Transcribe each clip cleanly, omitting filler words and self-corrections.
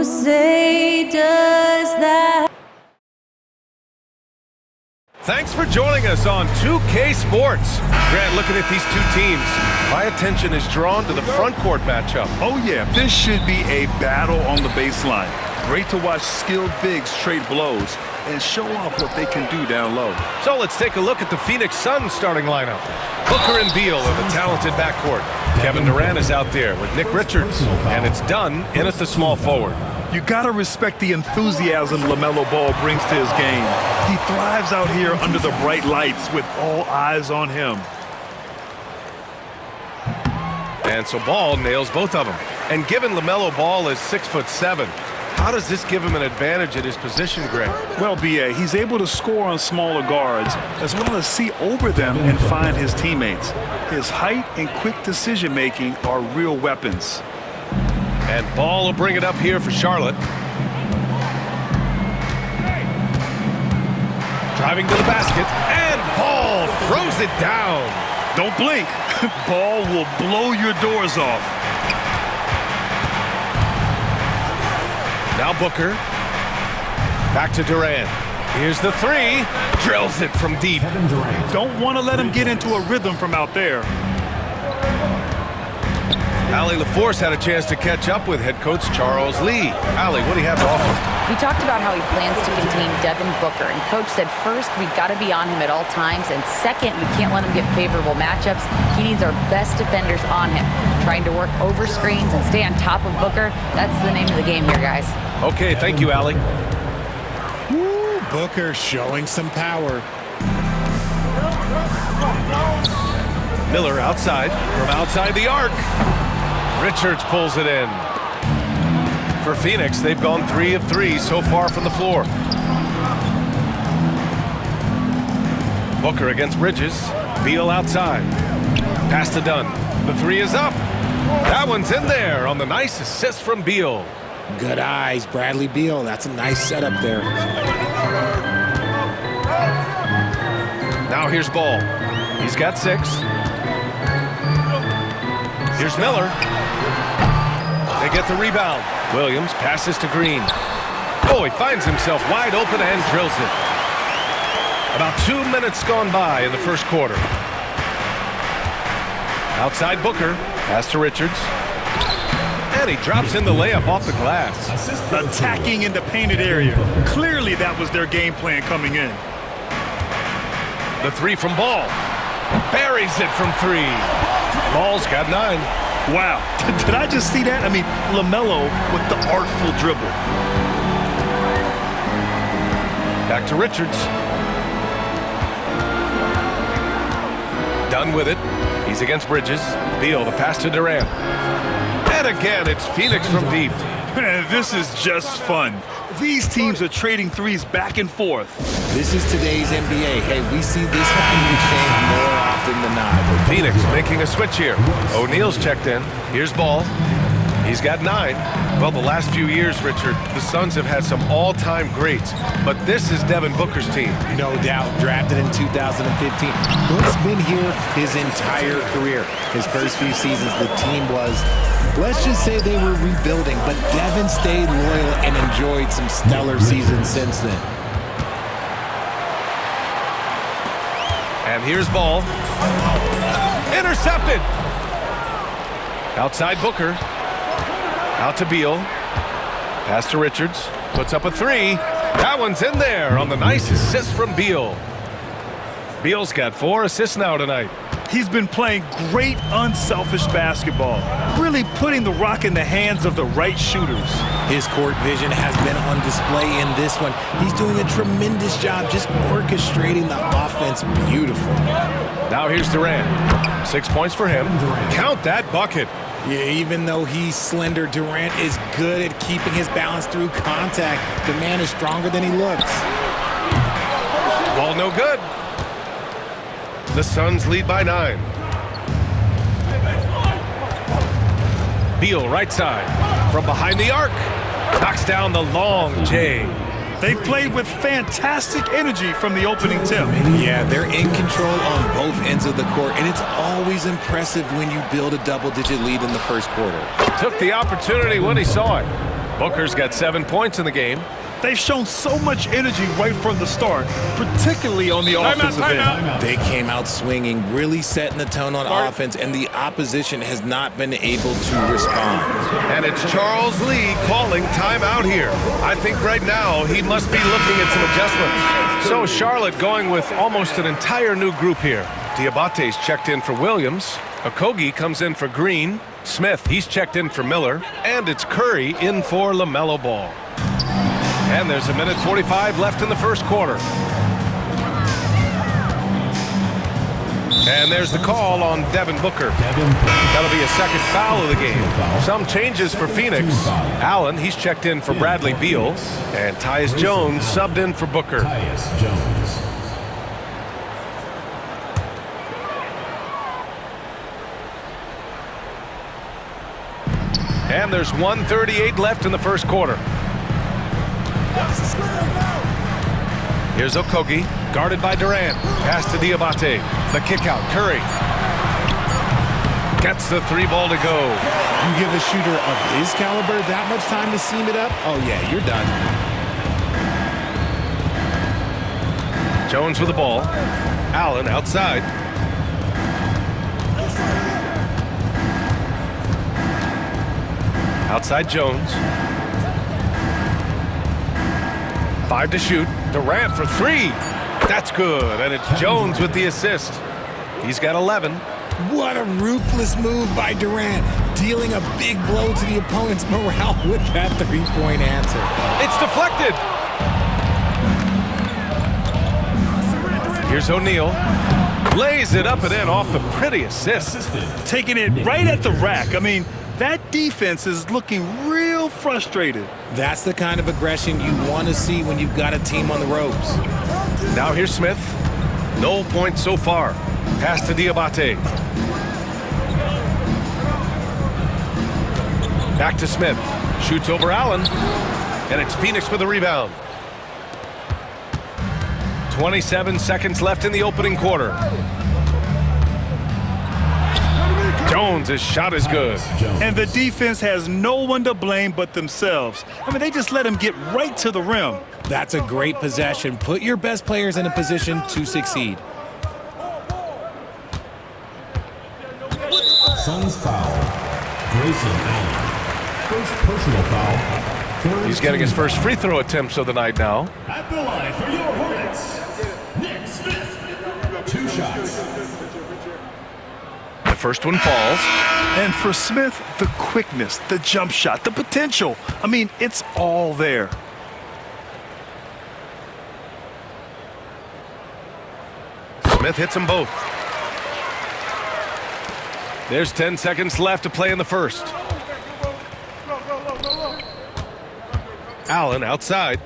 who say does that. Thanks for joining us on 2K Sports. Grant, looking at these two teams, my attention is drawn to the front court matchup. Oh yeah, this should be a battle on the baseline. Great to watch skilled bigs trade blows and show off what they can do down low. So let's take a look at the Phoenix Suns starting lineup. Booker and Beal are the talented backcourt. Kevin Durant is out there with Nick Richards, and it's Dunn in at the small forward. You gotta respect the enthusiasm LaMelo Ball brings to his game. He thrives out here under the bright lights with all eyes on him. And so Ball nails both of them. And given LaMelo Ball is 6'7", how does this give him an advantage at his position, Grant? Well, B.A., he's able to score on smaller guards as well as see over them and find his teammates. His height and quick decision-making are real weapons. And Ball will bring it up here for Charlotte. Driving to the basket, and Ball throws it down. Don't blink. Ball will blow your doors off. Now Booker. Back to Durant. Here's the three. Drills it from deep. Don't want to let him get into a rhythm from out there. Allie LaForce had a chance to catch up with head coach Charles Lee. Allie, what do you have to offer? We talked about how he plans to contain Devin Booker, and coach said first, we've got to be on him at all times, and second, we can't let him get favorable matchups. He needs our best defenders on him. Trying to work over screens and stay on top of Booker, that's the name of the game here, guys. Okay, thank you, Allie. Woo, Booker showing some power. Miller outside, from outside the arc. Richards pulls it in. For Phoenix, they've gone 3 of 3 so far from the floor. Booker against Bridges. Beal outside. Pass to Dunn. The three is up. That one's in there on the nice assist from Beal. Good eyes, Bradley Beal. That's a nice setup there. Now here's Ball. He's got 6. Here's Miller. They get the rebound. Williams passes to Green. Oh, he finds himself wide open and drills it. About 2 minutes gone by in the first quarter. Outside Booker. Pass to Richards. And he drops in the layup off the glass. Attacking in the painted area. Clearly that was their game plan coming in. The three from Ball. Buries it from 3. Ball's got 9. Wow, did I just see that? I mean, LaMelo with the artful dribble. Back to Richards. Done with it. He's against Bridges. Beal, the pass to Durant. And again, it's Phoenix from deep. Man, this is just fun. These teams are trading threes back and forth. This is today's NBA. Hey, we see this kind of exchange more often than not. Phoenix making a switch here. O'Neal's checked in. Here's Ball. He's got 9. Well, the last few years, Richard, the Suns have had some all-time greats. But this is Devin Booker's team. No doubt. Drafted in 2015. Book's been here his entire career. His first few seasons, the team was, let's just say they were rebuilding, but Devin stayed loyal and enjoyed some stellar seasons since then. And here's Ball. Intercepted. Outside Booker. Out to Beal. Pass to Richards. Puts up a 3. That one's in there on the nice assist from Beal. Beal's got 4 assists now tonight. He's been playing great, unselfish basketball, really putting the rock in the hands of the right shooters. His court vision has been on display in this one. He's doing a tremendous job just orchestrating the offense beautiful. Now here's Durant. 6 points for him. Count that bucket. Yeah, even though he's slender, Durant is good at keeping his balance through contact. The man is stronger than he looks. Ball no good. The Suns lead by 9. Beal right side. From behind the arc. Knocks down the long J. They played with fantastic energy from the opening tip. Yeah, they're in control on both ends of the court, and it's always impressive when you build a double-digit lead in the first quarter. Took the opportunity when he saw it. Booker's got 7 points in the game. They've shown so much energy right from the start, particularly on the offensive end. They came out swinging, really setting the tone on offense, and the opposition has not been able to respond. And it's Charles Lee calling timeout here. I think right now he must be looking at some adjustments. So Charlotte going with almost an entire new group here. Diabate's checked in for Williams. Okogie comes in for Green. Smith, he's checked in for Miller. And it's Curry in for LaMelo Ball. And there's a minute 45 left in the first quarter. And there's the call on Devin Booker. That'll be a second foul of the game. Some changes for Phoenix. Allen, he's checked in for Bradley Beal. And Tyus Jones subbed in for Booker. And there's 1:38 left in the first quarter. Here's Okogie, guarded by Durant. Pass to Diabate. The kick out, Curry. Gets the 3 ball to go. You give a shooter of his caliber that much time to seam it up? Oh, yeah, you're done. Jones with the ball. Allen outside. Outside Jones. 5 to shoot. Durant for 3. That's good. And it's Jones with the assist. He's got 11. What a ruthless move by Durant, dealing a big blow to the opponent's morale with that 3-point answer. It's deflected. Here's O'Neal. Lays it up and in off the pretty assist. Taking it right at the rack. I mean, that defense is looking real frustrated. That's the kind of aggression you want to see when you've got a team on the ropes. Now here's Smith. No points so far. Pass to Diabate. Back to Smith. Shoots over Allen. And it's Phoenix with a rebound. 27 seconds left in the opening quarter. Jones' shot is good. And the defense has no one to blame but themselves. I mean, they just let him get right to the rim. That's a great possession. Put your best players in a position to succeed. Suns foul. Grayson Allen. First personal foul. He's getting his first free throw attempts of the night now. At the line for your Hornets, Nick Smith. 2 shots. The first one falls. And for Smith, the quickness, the jump shot, the potential. I mean, it's all there. Smith hits them both. There's 10 seconds left to play in the first. Allen outside.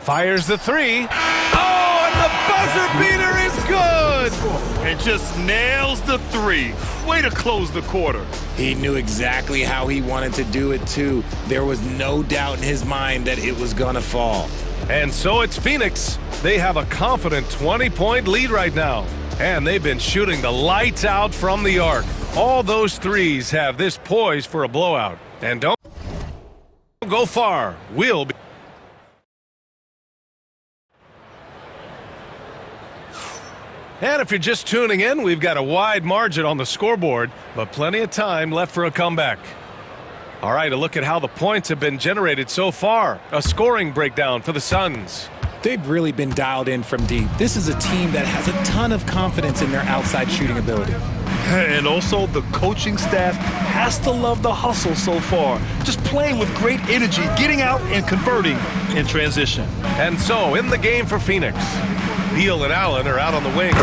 Fires the 3. Oh, and the buzzer beater is good! And just nails the 3. Way to close the quarter. He knew exactly how he wanted to do it, too. There was no doubt in his mind that it was going to fall. And so it's Phoenix. They have a confident 20-point lead right now. And they've been shooting the lights out from the arc. All those threes have this poised for a blowout. And don't go far. We'll be. And if you're just tuning in, we've got a wide margin on the scoreboard, but plenty of time left for a comeback. All right, a look at how the points have been generated so far. A scoring breakdown for the Suns. They've really been dialed in from deep. This is a team that has a ton of confidence in their outside shooting ability. And also, the coaching staff has to love the hustle so far. Just playing with great energy, getting out and converting in transition. And so, in the game for Phoenix, Beal and Allen are out on the wing.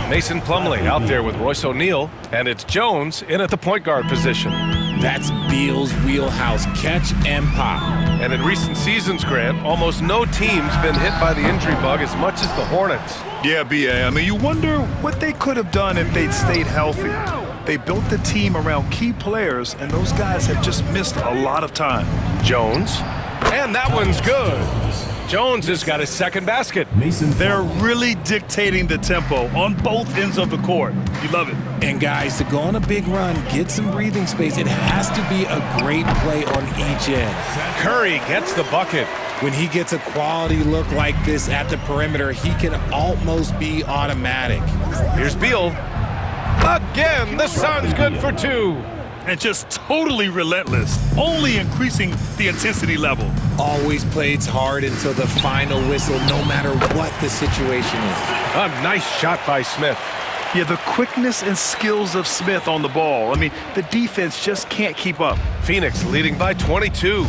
Mason Plumlee out there with Royce O'Neal, and it's Jones in at the point guard position. That's Beal's wheelhouse, catch and pop. And in recent seasons, Grant, almost no team's been hit by the injury bug as much as the Hornets. Yeah, B.A. I mean, you wonder what they could have done if they'd stayed healthy. They built the team around key players, and those guys have just missed a lot of time. Jones, and that one's good. Jones has got his second basket. They're really dictating the tempo on both ends of the court. You love it. And guys, to go on a big run, get some breathing space, it has to be a great play on each end. Curry gets the bucket. When he gets a quality look like this at the perimeter, he can almost be automatic. Here's Beal. Again, the Suns good for 2. And just totally relentless, only increasing the intensity level. Always plays hard until the final whistle, no matter what the situation is. A nice shot by Smith. Yeah, the quickness and skills of Smith on the ball. I mean, the defense just can't keep up. Phoenix leading by 22.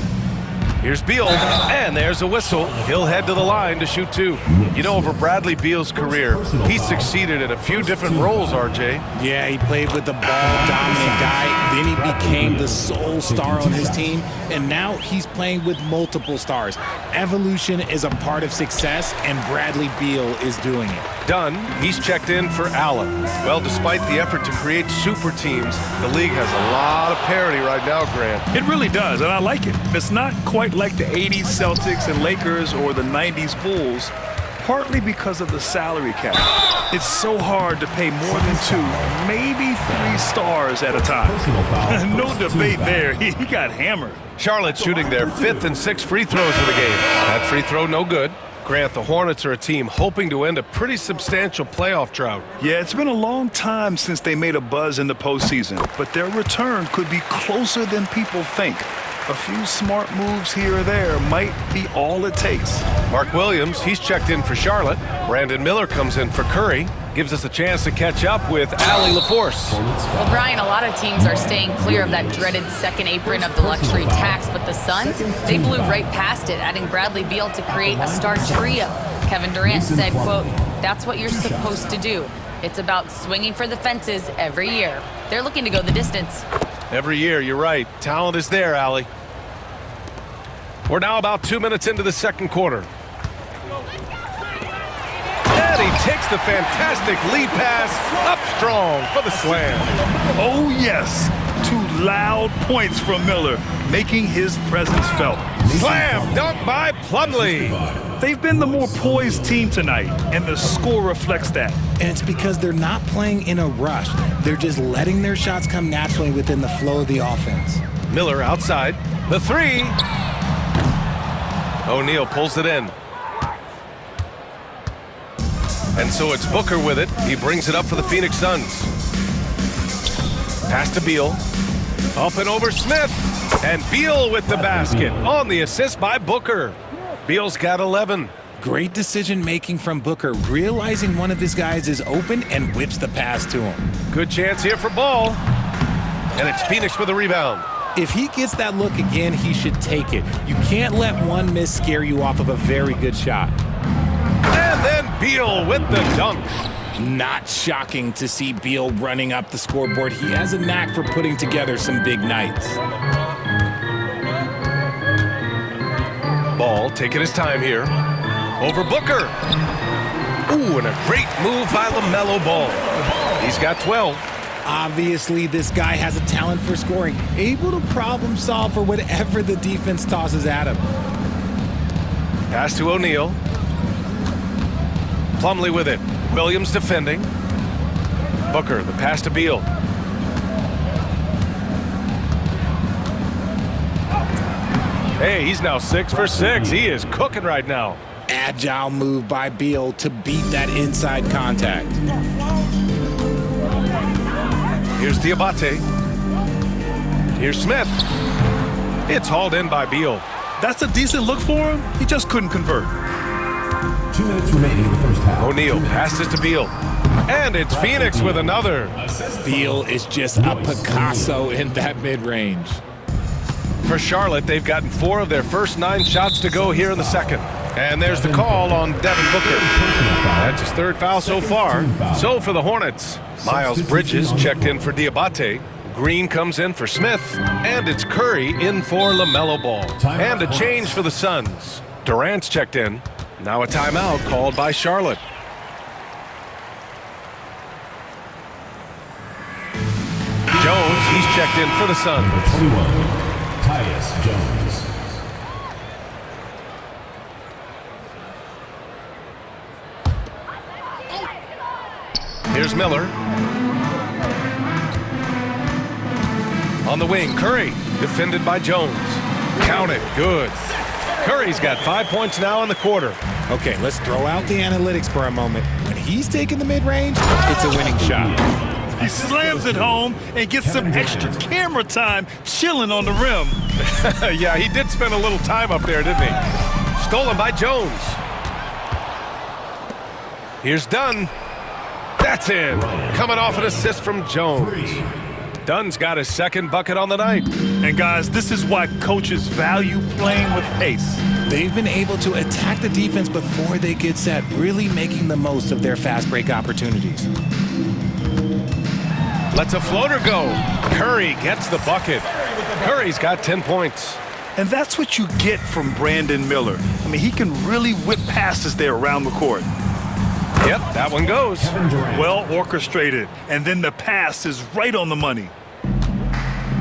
Here's Beal, and there's a whistle. He'll head to the line to shoot 2. You know, over Bradley Beal's career, he succeeded in a few different roles, RJ. Yeah, he played with the ball-dominant guy, then he became the sole star on his team, and now he's playing with multiple stars. Evolution is a part of success, and Bradley Beal is doing it. Dunn, he's checked in for Allen. Well, despite the effort to create super teams, the league has a lot of parity right now, Grant. It really does, and I like it. It's not quite like the 80s Celtics and Lakers or the 90s Bulls, partly because of the salary cap. It's so hard to pay more than 2, maybe 3 stars at a time. No debate there. He got hammered. Charlotte shooting their 5th and 6th free throws of the game. That free throw no good. Grant, the Hornets are a team hoping to end a pretty substantial playoff drought. Yeah, it's been a long time since they made a buzz in the postseason, but their return could be closer than people think. A few smart moves here or there might be all it takes. Mark Williams, he's checked in for Charlotte. Brandon Miller comes in for Curry. Gives us a chance to catch up with Allie LaForce. Well, Brian, a lot of teams are staying clear of that dreaded second apron of the luxury tax, but the Suns, they blew right past it, adding Bradley Beal to create a star trio. Kevin Durant said, quote, "That's what you're supposed to do. It's about swinging for the fences every year." They're looking to go the distance. Every year, you're right. Talent is there, Allie. We're now about 2 minutes into the second quarter. And he takes the fantastic lead pass up strong for the slam. Oh, yes. 2 loud points from Miller, making his presence felt. Slam dunk by Plumlee. They've been the more poised team tonight, and the score reflects that. And it's because they're not playing in a rush. They're just letting their shots come naturally within the flow of the offense. Miller outside. The 3. O'Neal pulls it in. And so it's Booker with it. He brings it up for the Phoenix Suns. Pass to Beal. Up and over Smith. And Beal with the basket on the assist by Booker. Beal's got 11. Great decision-making from Booker, realizing one of his guys is open and whips the pass to him. Good chance here for Ball. And it's Phoenix with a rebound. If he gets that look again, he should take it. You can't let one miss scare you off of a very good shot. And then Beal with the dunk. Not shocking to see Beal running up the scoreboard. He has a knack for putting together some big nights. Ball taking his time here. Over Booker. Ooh, and a great move by LaMelo Ball. He's got 12. Obviously, this guy has a talent for scoring, able to problem solve for whatever the defense tosses at him. Pass to O'Neal. Plumlee with it. Williams defending. Booker, the pass to Beal. Hey, he's now 6 for 6. He is cooking right now. Agile move by Beal to beat that inside contact. Here's Diabate. Here's Smith. It's hauled in by Beal. That's a decent look for him. He just couldn't convert. 2 minutes remaining in the first half. O'Neal passes to Beal. And it's Phoenix with another. Beal is just a Picasso in that mid-range. For Charlotte, they've gotten 4 of their first 9 shots to go here in the second. And there's the call on Devin Booker. That's his 3rd foul so far. So for the Hornets, Miles Bridges checked in for Diabate. Green comes in for Smith. And it's Curry in for LaMelo Ball. And a change for the Suns. Durant's checked in. Now a timeout called by Charlotte. Jones, he's checked in for the Suns. 21. Tyus Jones. Here's Miller. On the wing, Curry, defended by Jones. Count it, good. Curry's got 5 points now in the quarter. Okay, let's throw out the analytics for a moment. When he's taking the mid-range, it's a winning shot. He slams it home and gets some extra camera time chilling on the rim. Yeah, he did spend a little time up there, didn't he? Stolen by Jones. Here's Dunn. That's in. Coming off an assist from Jones. Dunn's got his second bucket on the night. And guys, this is why coaches value playing with pace. They've been able to attack the defense before they get set, really making the most of their fast break opportunities. Lets a floater go. Curry gets the bucket. Curry's got 10 points. And that's what you get from Brandon Miller. I mean, he can really whip passes there around the court. Yep, that one goes. Well orchestrated. And then the pass is right on the money.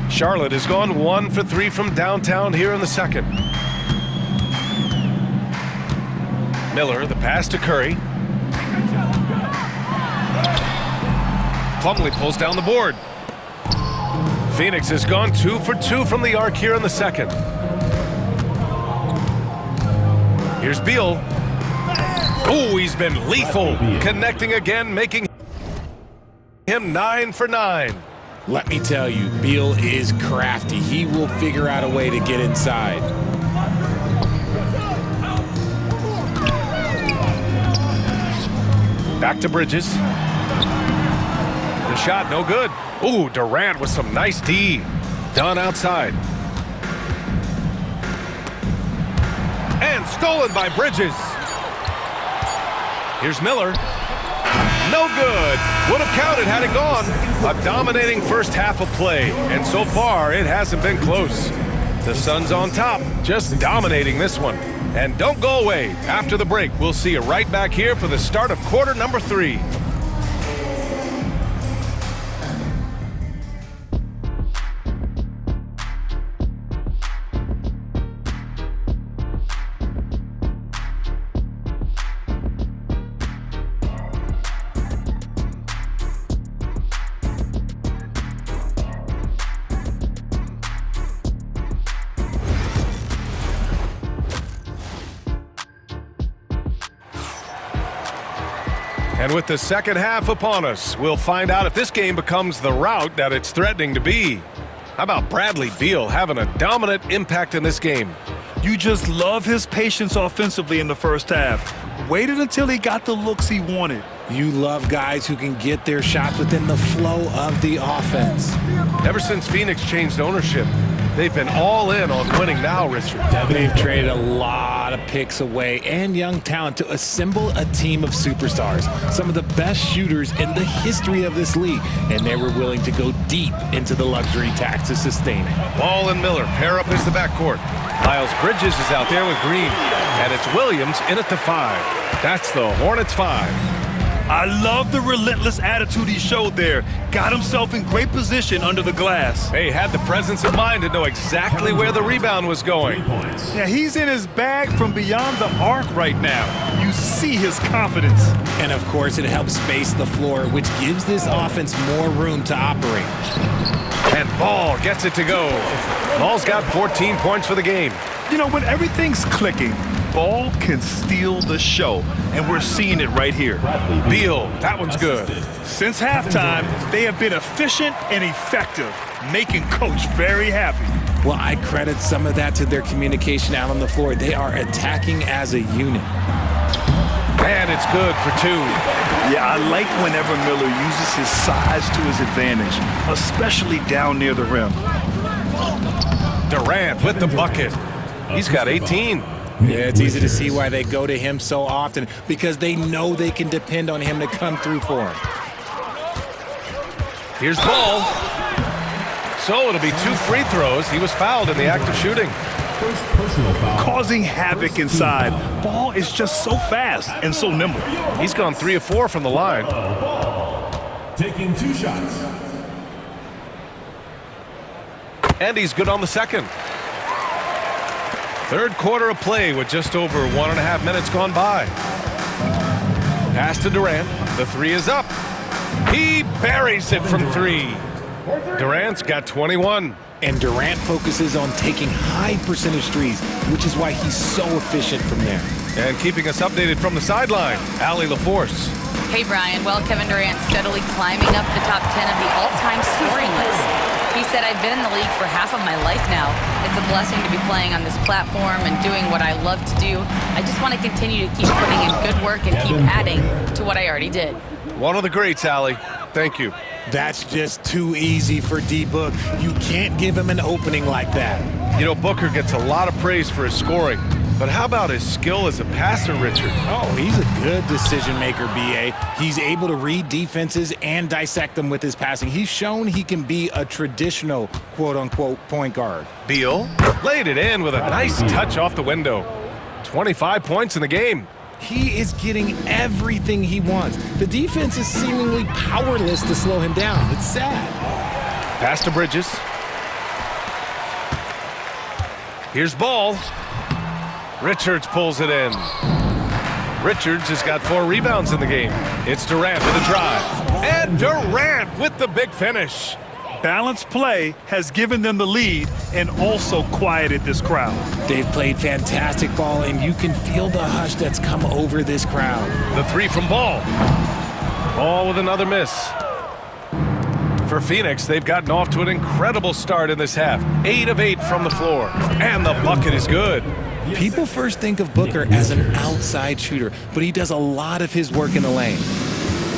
Charlotte has gone 1 for 3 from downtown here in the second. Miller, the pass to Curry. Plumlee pulls down the board. Phoenix has gone 2 for 2 from the arc here in the second. Here's Beal. Oh, he's been lethal. Connecting again, making him 9 for 9. Let me tell you, Beal is crafty. He will figure out a way to get inside. Back to Bridges. The shot, no good. Ooh, Durant with some nice D. Dunn outside. And stolen by Bridges. Here's Miller. No good. Would have counted had it gone. A dominating first half of play. And so far, it hasn't been close. The Suns on top, just dominating this one. And don't go away. After the break, we'll see you right back here for the start of quarter number 3. And with the second half upon us, we'll find out if this game becomes the rout that it's threatening to be. How about Bradley Beal having a dominant impact in this game? You just love his patience offensively in the first half. Waited until he got the looks he wanted. You love guys who can get their shots within the flow of the offense. Ever since Phoenix changed ownership, they've been all in on winning now, Richard. They've traded a lot of picks away and young talent to assemble a team of superstars, some of the best shooters in the history of this league, and they were willing to go deep into the luxury tax to sustain it. Ball and Miller pair up as the backcourt. Miles Bridges is out there with Green, and it's Williams in at the 5. That's the Hornets 5. I love the relentless attitude he showed there. Got himself in great position under the glass. Hey, had the presence of mind to know exactly where the rebound was going. Yeah, he's in his bag from beyond the arc right now. You see his confidence. And of course, it helps space the floor, which gives this offense more room to operate. And Ball gets it to go. Ball's got 14 points for the game. You know, when everything's clicking, Ball can steal the show, and we're seeing it right here. Beal, that one's good. Since halftime, they have been efficient and effective, making Coach very happy. Well, I credit some of that to their communication out on the floor. They are attacking as a unit. And it's good for 2. Yeah, I like whenever Miller uses his size to his advantage, especially down near the rim. Durant with the bucket. He's got 18. Yeah, it's easy to see why they go to him so often, because they know they can depend on him to come through for him. Here's Ball. So it'll be 2 free throws. He was fouled in the act of shooting. Causing havoc inside. Ball is just so fast and so nimble. He's gone 3 of 4 from the line. Taking 2 shots. And he's good on the second. Third quarter of play with just over 1.5 minutes gone by. Pass to Durant. The 3 is up. He buries it from 3. Durant's got 21. And Durant focuses on taking high percentage threes, which is why he's so efficient from there. And keeping us updated from the sideline, Allie LaForce. Hey, Brian. Well, Kevin Durant steadily climbing up the top 10 of the all-time scoring list. He said, I've been in the league for half of my life now. It's a blessing to be playing on this platform and doing what I love to do. I just want to continue to keep putting in good work and keep adding to what I already did. One of the greats, Allie. Thank you. That's just too easy for D-Book. You can't give him an opening like that. You know, Booker gets a lot of praise for his scoring. But how about his skill as a passer, Richard? Oh, he's a good decision maker, B.A. He's able to read defenses and dissect them with his passing. He's shown he can be a traditional, quote-unquote, point guard. Beal laid it in with a nice touch off the window. 25 points in the game. He is getting everything he wants. The defense is seemingly powerless to slow him down. It's sad. Pass to Bridges. Here's Ball. Richards pulls it in. Richards has got 4 rebounds in the game. It's Durant with a drive. And Durant with the big finish. Balanced play has given them the lead and also quieted this crowd. They've played fantastic ball, and you can feel the hush that's come over this crowd. The 3 from Ball. Ball with another miss. For Phoenix, they've gotten off to an incredible start in this half. 8 of 8 from the floor. And the bucket is good. People first think of Booker as an outside shooter, but he does a lot of his work in the lane.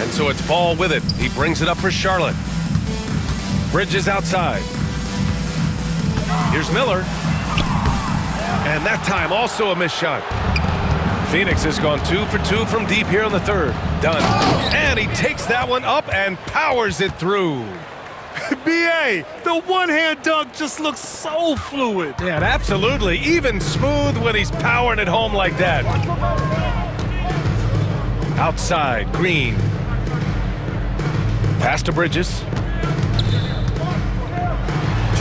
And so it's Ball with it. He brings it up for Charlotte. Bridges outside. Here's Miller. And that time also a missed shot. Phoenix has gone 2 for 2 from deep here in the third. Done. And he takes that one up and powers it through. B.A., the one-hand dunk just looks so fluid. Yeah, and absolutely. Even smooth when he's powering it home like that. Outside, Green. Pass to Bridges. 2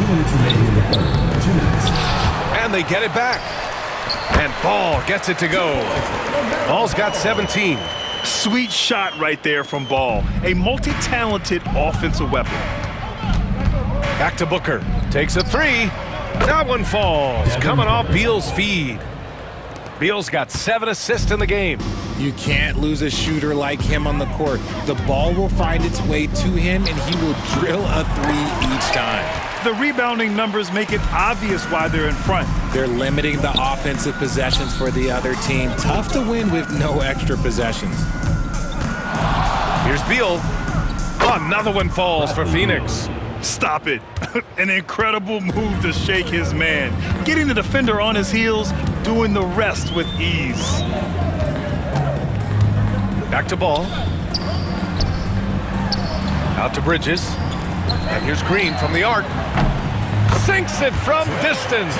minutes remaining in the third. 2 minutes. And they get it back. And Ball gets it to go. Ball's got 17. Sweet shot right there from Ball. A multi-talented offensive weapon. Back to Booker. Takes a 3. That one falls. Coming off Beal's feed. Beal's got 7 assists in the game. You can't lose a shooter like him on the court. The ball will find its way to him, and he will drill a 3 each time. The rebounding numbers make it obvious why they're in front. They're limiting the offensive possessions for the other team. Tough to win with no extra possessions. Here's Beal. Another one falls for Phoenix. Stop it. An incredible move to shake his man. Getting the defender on his heels, doing the rest with ease. Back to Ball. Out to Bridges. And here's Green from the arc. Sinks it from distance.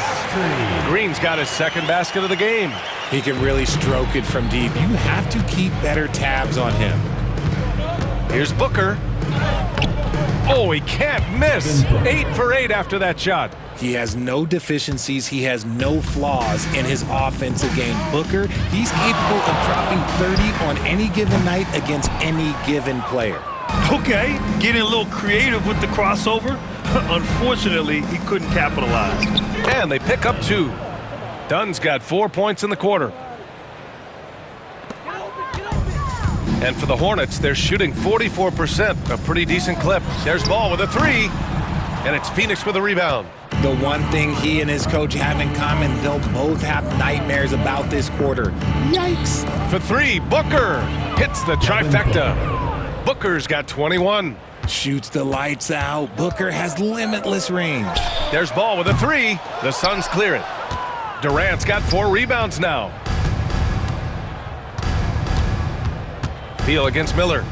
Green's got his second basket of the game. He can really stroke it from deep. You have to keep better tabs on him. Here's Booker. Oh, he can't miss. 8 for 8 after that shot. He has no deficiencies. He has no flaws in his offensive game. Booker, he's capable of dropping 30 on any given night against any given player. Okay, getting a little creative with the crossover. Unfortunately, he couldn't capitalize. And they pick up 2. Dunn's got 4 points in the quarter. And for the Hornets, they're shooting 44%, a pretty decent clip. There's Ball with a 3, and it's Phoenix with a rebound. The one thing he and his coach have in common, they'll both have nightmares about this quarter. Yikes. For 3, Booker hits the trifecta. Booker's got 21. Shoots the lights out. Booker has limitless range. There's Ball with a 3. The Suns clear it. Durant's got 4 rebounds now. Beal against Miller.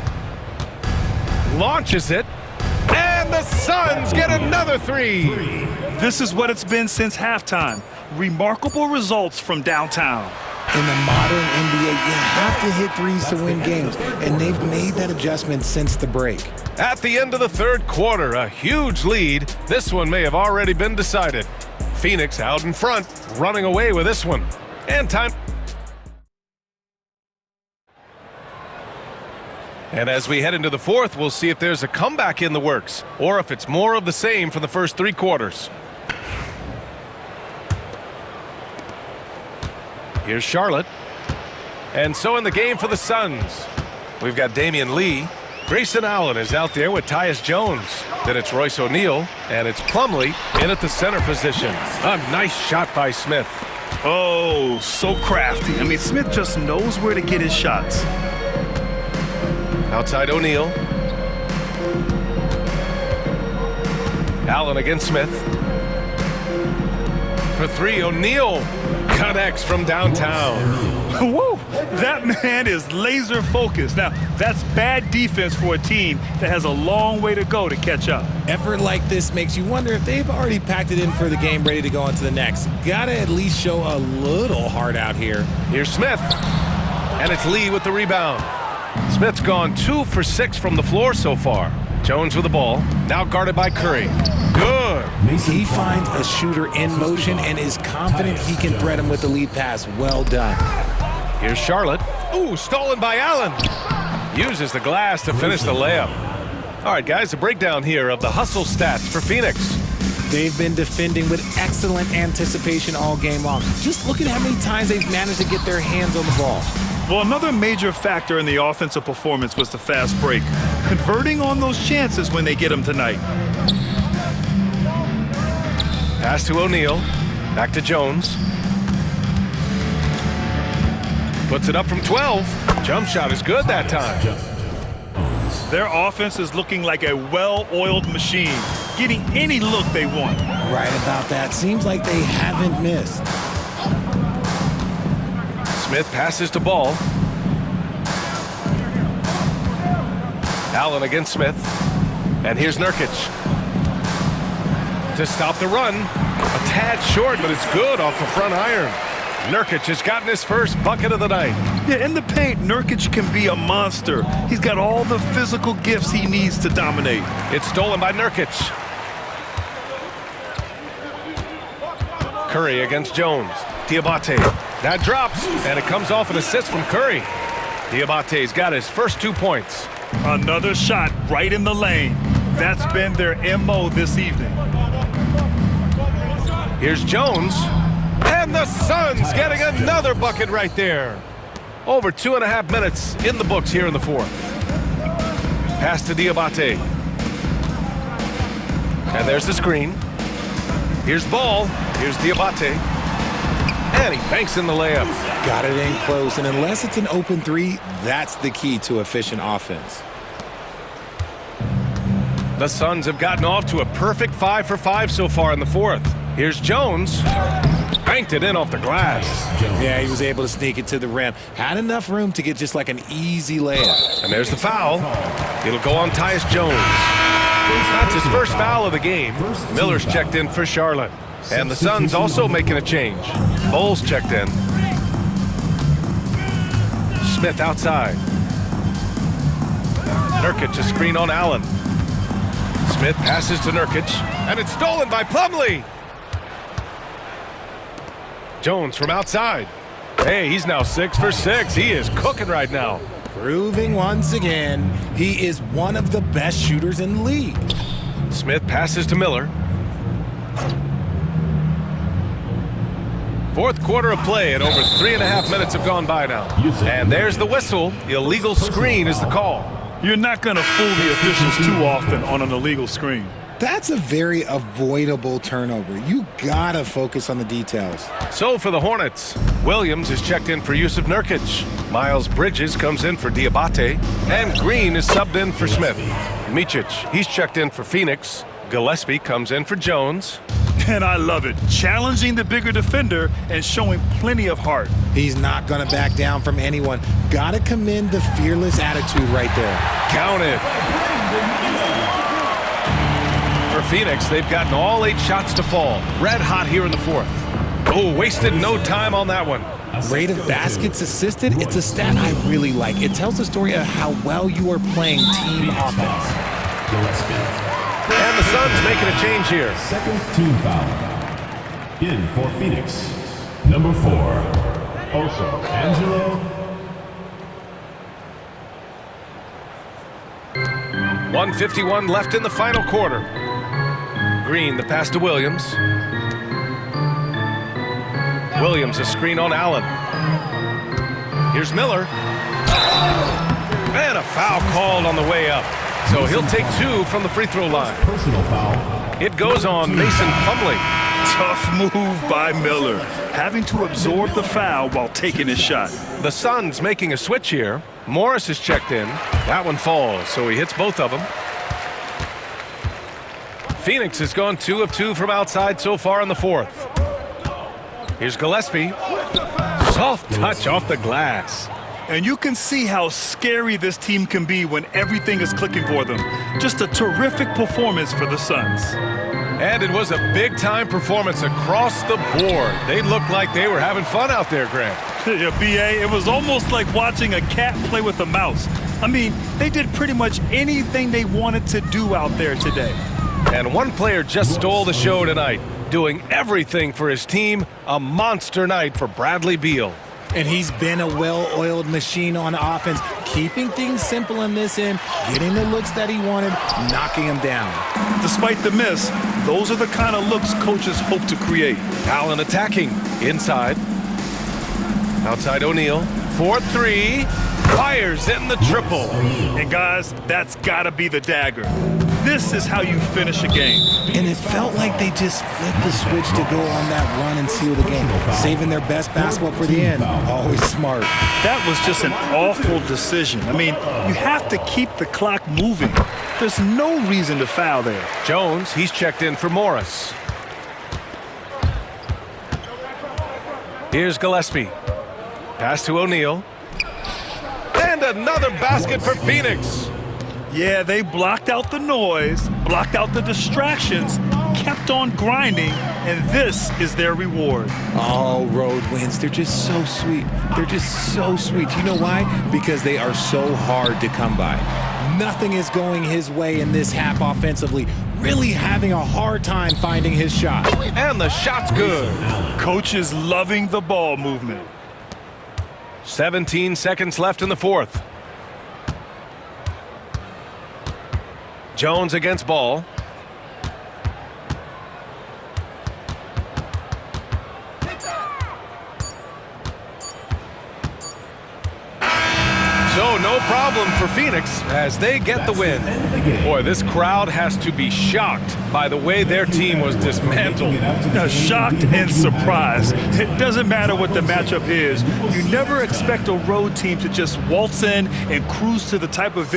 Launches it. And the Suns get another 3. This is what it's been since halftime. Remarkable results from downtown. In the modern NBA, you have to hit threes to win games, and they've made that adjustment since the break. At the end of the third quarter, a huge lead. This one may have already been decided. Phoenix out in front, running away with this one. And time. And as we head into the fourth, we'll see if there's a comeback in the works or if it's more of the same from the first 3 quarters. Here's Charlotte. And so in the game for the Suns, we've got Damian Lee. Grayson Allen is out there with Tyus Jones. Then it's Royce O'Neal, and it's Plumlee in at the center position. A nice shot by Smith. Oh, so crafty. I mean, Smith just knows where to get his shots. Outside O'Neal. Allen against Smith. For 3, O'Neal connects from downtown. Woo! That man is laser focused. Now, that's bad defense for a team that has a long way to go to catch up. Effort like this makes you wonder if they've already packed it in for the game, ready to go on to the next. Gotta at least show a little heart out here. Here's Smith. And it's Lee with the rebound. Smith's gone 2 for 6 from the floor so far. Jones with the ball. Now guarded by Curry. Good. He finds a shooter in motion and is confident he can thread him with the lead pass. Well done. Here's Charlotte. Ooh, stolen by Allen. Uses the glass to finish the layup. All right, guys, a breakdown here of the hustle stats for Phoenix. They've been defending with excellent anticipation all game long. Just look at how many times they've managed to get their hands on the ball. Well, another major factor in the offensive performance was the fast break. Converting on those chances when they get them tonight. Pass to O'Neal. Back to Jones. Puts it up from 12. Jump shot is good that time. Their offense is looking like a well-oiled machine, getting any look they want. Right about that. Seems like they haven't missed. Smith passes to Ball. Allen against Smith. And here's Nurkic. To stop the run. A tad short, but it's good off the front iron. Nurkic has gotten his first bucket of the night. Yeah, in the paint, Nurkic can be a monster. He's got all the physical gifts he needs to dominate. It's stolen by Nurkic. Curry against Jones. Diabate. That drops, and it comes off an assist from Curry. Diabate's got his first 2 points. Another shot right in the lane. That's been their MO this evening. Here's Jones. And the Suns getting another bucket right there. Over 2.5 minutes in the books here in the fourth. Pass to Diabate. And there's the screen. Here's Ball. Here's Diabate. And he banks in the layup. Got it in close, and unless it's an open 3, that's the key to efficient offense. The Suns have gotten off to a perfect 5 for 5 so far in the fourth. Here's Jones. Banked it in off the glass. Yeah, he was able to sneak it to the rim. Had enough room to get just like an easy layup. And there's the foul. It'll go on Tyus Jones. That's his first foul of the game. Miller's checked in for Charlotte. And the Suns also making a change. Bowles checked in. Smith outside. Nurkic a screen on Allen. Smith passes to Nurkic. And it's stolen by Plumlee. Jones from outside. Hey, he's now 6 for 6. He is cooking right now. Proving once again, he is one of the best shooters in the league. Smith passes to Miller. Fourth quarter of play, and over 3.5 minutes have gone by now. And there's the whistle. Illegal screen is the call. You're not going to fool the officials too often on an illegal screen. That's a very avoidable turnover. You gotta focus on the details. So for the Hornets, Williams is checked in for Yusuf Nurkic. Miles Bridges comes in for Diabate. And Green is subbed in for Smith. Micic, he's checked in for Phoenix. Gillespie comes in for Jones. And I love it. Challenging the bigger defender and showing plenty of heart. He's not gonna back down from anyone. Gotta commend the fearless attitude right there. Count it. For Phoenix, they've gotten all 8 shots to fall. Red hot here in the fourth. Oh, wasted no time on that one. Rate of baskets assisted, it's a stat I really like. It tells the story of how well you are playing team offense. And the Suns making a change here. Second team foul. In for Phoenix. Number 4. Also, Angelo. 1:51 left in the final quarter. Green, the pass to Williams. Williams, a screen on Allen. Here's Miller. And a foul called on the way up. So he'll take 2 from the free throw line. Personal foul. It goes on Mason Plumlee. Tough move by Miller, having to absorb the foul while taking his shot. The Suns making a switch here. Morris is checked in. That one falls, so he hits both of them. Phoenix has gone 2 of 2 from outside so far in the fourth. Here's Gillespie. Soft touch off the glass. And you can see how scary this team can be when everything is clicking for them. Just a terrific performance for the Suns. And it was a big-time performance across the board. They looked like they were having fun out there, Grant. Yeah, B.A., it was almost like watching a cat play with a mouse. I mean, they did pretty much anything they wanted to do out there today. And one player just stole the show tonight, doing everything for his team. A monster night for Bradley Beal. And he's been a well-oiled machine on offense, keeping things simple in this end, getting the looks that he wanted, knocking them down. Despite the miss, those are the kind of looks coaches hope to create. Allen attacking. Inside. Outside O'Neal. 4-3. Fires in the triple. And guys, that's got to be the dagger. This is how you finish a game. And it felt like they just flipped the switch to go on that run and seal the game, saving their best basketball for the end. Always smart. That was just an awful decision. I mean, you have to keep the clock moving. There's no reason to foul there. Jones, he's checked in for Morris. Here's Gillespie. Pass to O'Neal. And another basket for Phoenix. Yeah, they blocked out the noise, blocked out the distractions, kept on grinding, and this is their reward. All road wins. They're just so sweet. They're just so sweet. You know why? Because they are so hard to come by. Nothing is going his way in this half offensively. Really having a hard time finding his shot. And the shot's good. Coach is loving the ball movement. 17 seconds left in the fourth. Jones against Ball. So no problem for Phoenix as they get the win. Boy, this crowd has to be shocked by the way their team was dismantled. Shocked and surprised. It doesn't matter what the matchup is. You never expect a road team to just waltz in and cruise to the type of